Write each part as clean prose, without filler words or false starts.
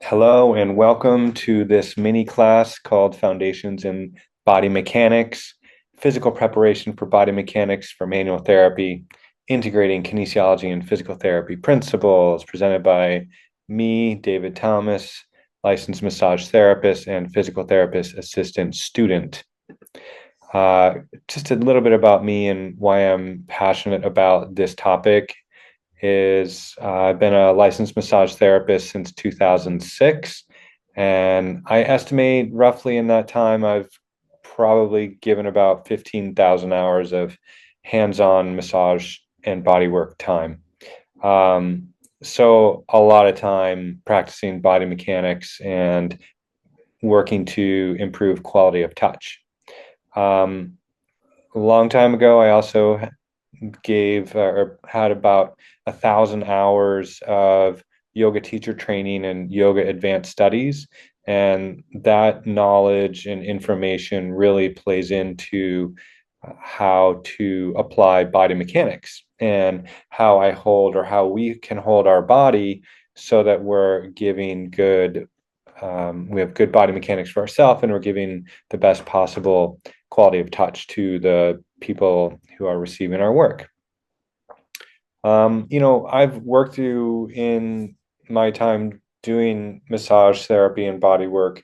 Hello and welcome to this mini class called Foundations in Body Mechanics, Physical Preparation for Body Mechanics for Manual Therapy, Integrating Kinesiology and Physical Therapy Principles, presented by me, David Thomas, licensed massage therapist and physical therapist assistant student. Just a little bit about me and why I'm passionate about this topic is I've been a licensed massage therapist since 2006. And I estimate roughly in that time, I've probably given about 15,000 hours of hands-on massage and bodywork time. Um, so a lot of time practicing body mechanics and working to improve quality of touch. Um, a long time ago, I also gave or had about 1,000 hours of yoga teacher training and yoga advanced studies. And that knowledge and information really plays into how to apply body mechanics and how I hold or how we can hold our body so that we're giving good, we have good body mechanics for ourselves and we're giving the best possible quality of touch to the people who are receiving our work. I've worked through in my time doing massage therapy and body work.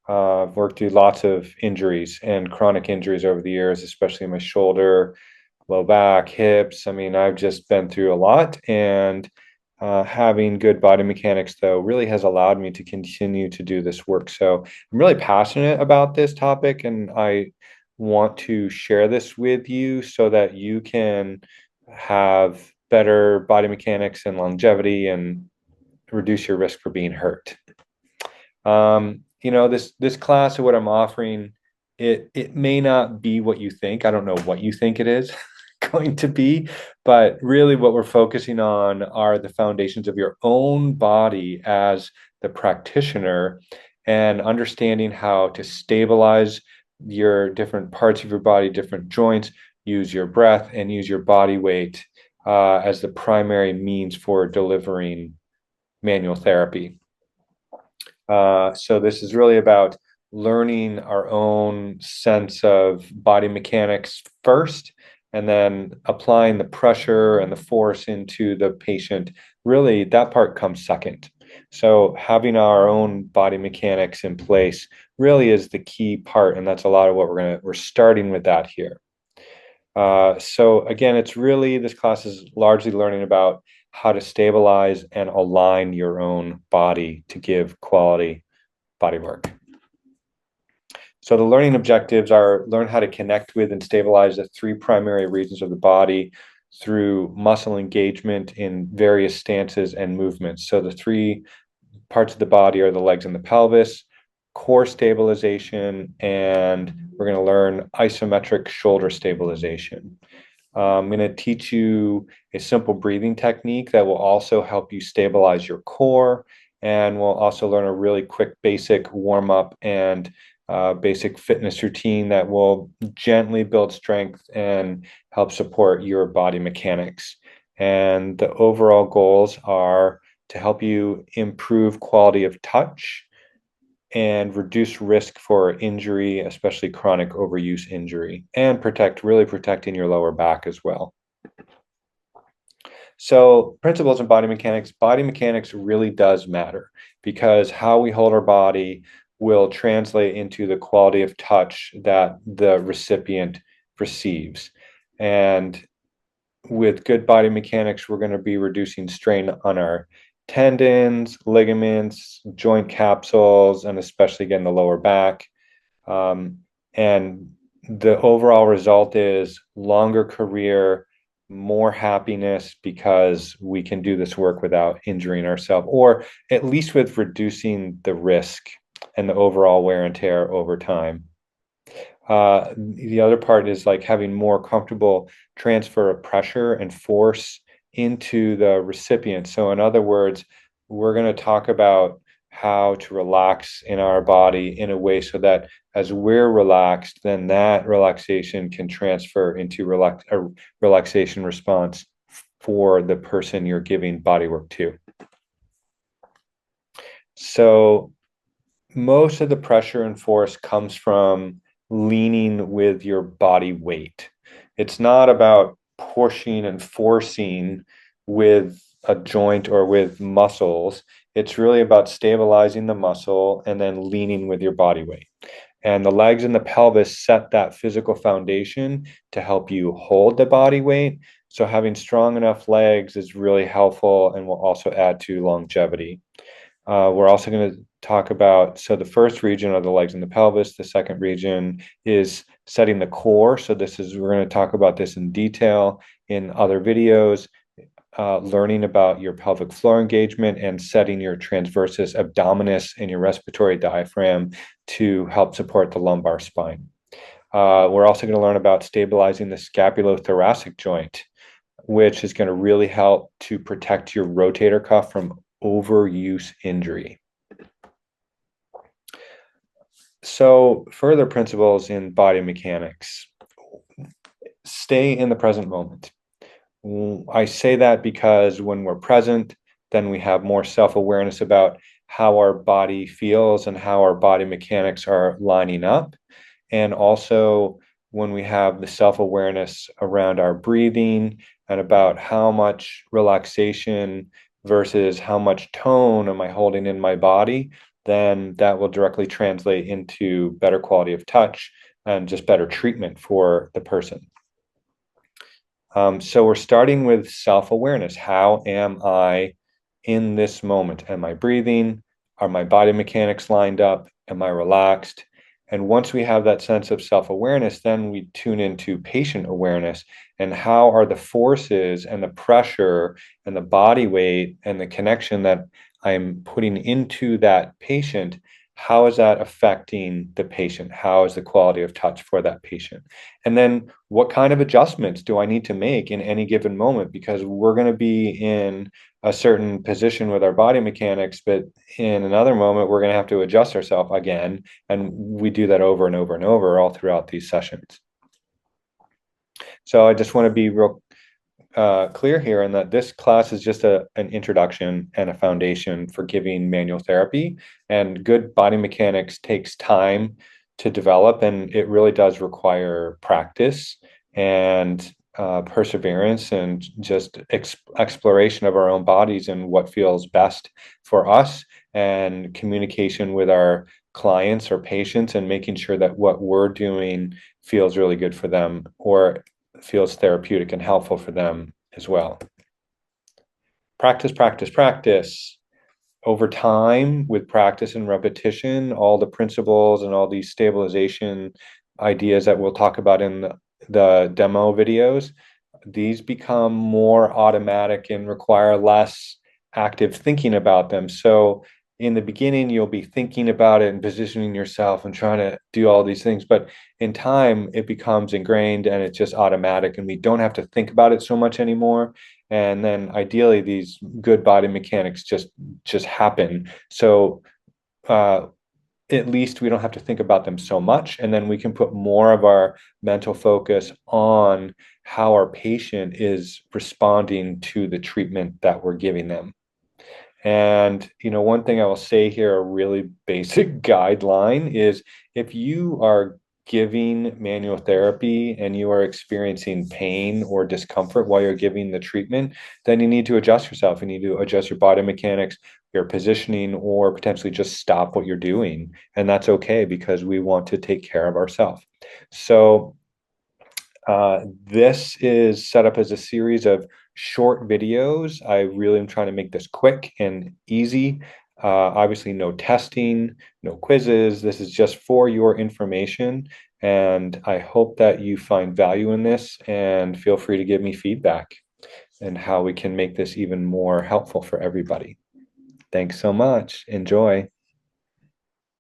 I've worked through lots of injuries and chronic injuries over the years, especially my shoulder, low back, hips. I mean, I've just been through a lot, and having good body mechanics, though, really has allowed me to continue to do this work. So I'm really passionate about this topic, and I want to share this with you so that you can have better body mechanics and longevity and reduce your risk for being hurt. This class of what I'm offering, it may not be what you think. I don't know what you think it is going to be, but really what we're focusing on are the foundations of your own body as the practitioner and understanding how to stabilize your different parts of your body, different joints, use your breath and use your body weight as the primary means for delivering manual therapy. So this is really about learning our own sense of body mechanics first, and then applying the pressure and the force into the patient. Really, that part comes second. So having our own body mechanics in place really is the key part, and that's a lot of what we're starting with that here. So again, this class is largely learning about how to stabilize and align your own body to give quality body work. So the learning objectives are learn how to connect with and stabilize the three primary regions of the body through muscle engagement in various stances and movements. So the three parts of the body are the legs and the pelvis, core stabilization, and we're going to learn isometric shoulder stabilization. I'm going to teach you a simple breathing technique that will also help you stabilize your core. And we'll also learn a really quick basic warm up and basic fitness routine that will gently build strength and help support your body mechanics. And the overall goals are to help you improve quality of touch and reduce risk for injury, especially chronic overuse injury, and really protecting your lower back as well. So principles in body mechanics really does matter because how we hold our body will translate into the quality of touch that the recipient receives. And with good body mechanics, we're going to be reducing strain on our tendons, ligaments, joint capsules, and especially again the lower back. And the overall result is longer career, more happiness because we can do this work without injuring ourselves, or at least with reducing the risk and the overall wear and tear over time. The other part is like having more comfortable transfer of pressure and force into the recipient. So in other words, we're going to talk about how to relax in our body in a way so that as we're relaxed, then that relaxation can transfer into a relaxation response for the person you're giving body work to. So most of the pressure and force comes from leaning with your body weight. It's not about pushing and forcing with a joint or with muscles. It's really about stabilizing the muscle and then leaning with your body weight. And the legs and the pelvis set that physical foundation to help you hold the body weight. So having strong enough legs is really helpful and will also add to longevity. We're also going to talk about, so the first region are the legs and the pelvis. The second region is setting the core. So we're going to talk about this in detail in other videos, learning about your pelvic floor engagement and setting your transversus abdominis and your respiratory diaphragm to help support the lumbar spine. We're also going to learn about stabilizing the scapulothoracic joint, which is going to really help to protect your rotator cuff from overuse injury. So, further principles in body mechanics: stay in the present moment. I say that because when we're present, then we have more self-awareness about how our body feels and how our body mechanics are lining up. And also, when we have the self-awareness around our breathing and about how much relaxation versus how much tone am I holding in my body, then that will directly translate into better quality of touch and just better treatment for the person. So we're starting with self-awareness. How am I in this moment? Am I breathing? Are my body mechanics lined up? Am I relaxed? And once we have that sense of self-awareness, then we tune into patient awareness and how are the forces and the pressure and the body weight and the connection that I'm putting into that patient, how is that affecting the patient? How is the quality of touch for that patient? And then what kind of adjustments do I need to make in any given moment? Because we're going to be in a certain position with our body mechanics, but in another moment, we're going to have to adjust ourselves again. And we do that over and over and over all throughout these sessions. So I just want to be real clear here in that this class is just an introduction and a foundation for giving manual therapy. And good body mechanics takes time to develop, and it really does require practice and perseverance and just exploration of our own bodies and what feels best for us, and communication with our clients or patients, and making sure that what we're doing feels really good for them or feels therapeutic and helpful for them as well. Practice, practice, practice. Over time, with practice and repetition, all the principles and all these stabilization ideas that we'll talk about in the demo videos, these become more automatic and require less active thinking about them. So in the beginning, you'll be thinking about it and positioning yourself and trying to do all these things. But in time, it becomes ingrained and it's just automatic, and we don't have to think about it so much anymore. And then ideally, these good body mechanics just happen. So at least we don't have to think about them so much, and then we can put more of our mental focus on how our patient is responding to the treatment that we're giving them. And one thing I will say here, a really basic guideline, is if you are giving manual therapy and you are experiencing pain or discomfort while you're giving the treatment, then you need to adjust yourself. You need to adjust your body mechanics, your positioning, or potentially just stop what you're doing. And that's okay, because we want to take care of ourselves. So this is set up as a series of short videos. I really am trying to make this quick and easy. Obviously, no testing, no quizzes. This is just for your information. And I hope that you find value in this, and feel free to give me feedback and how we can make this even more helpful for everybody. Thanks so much. Enjoy.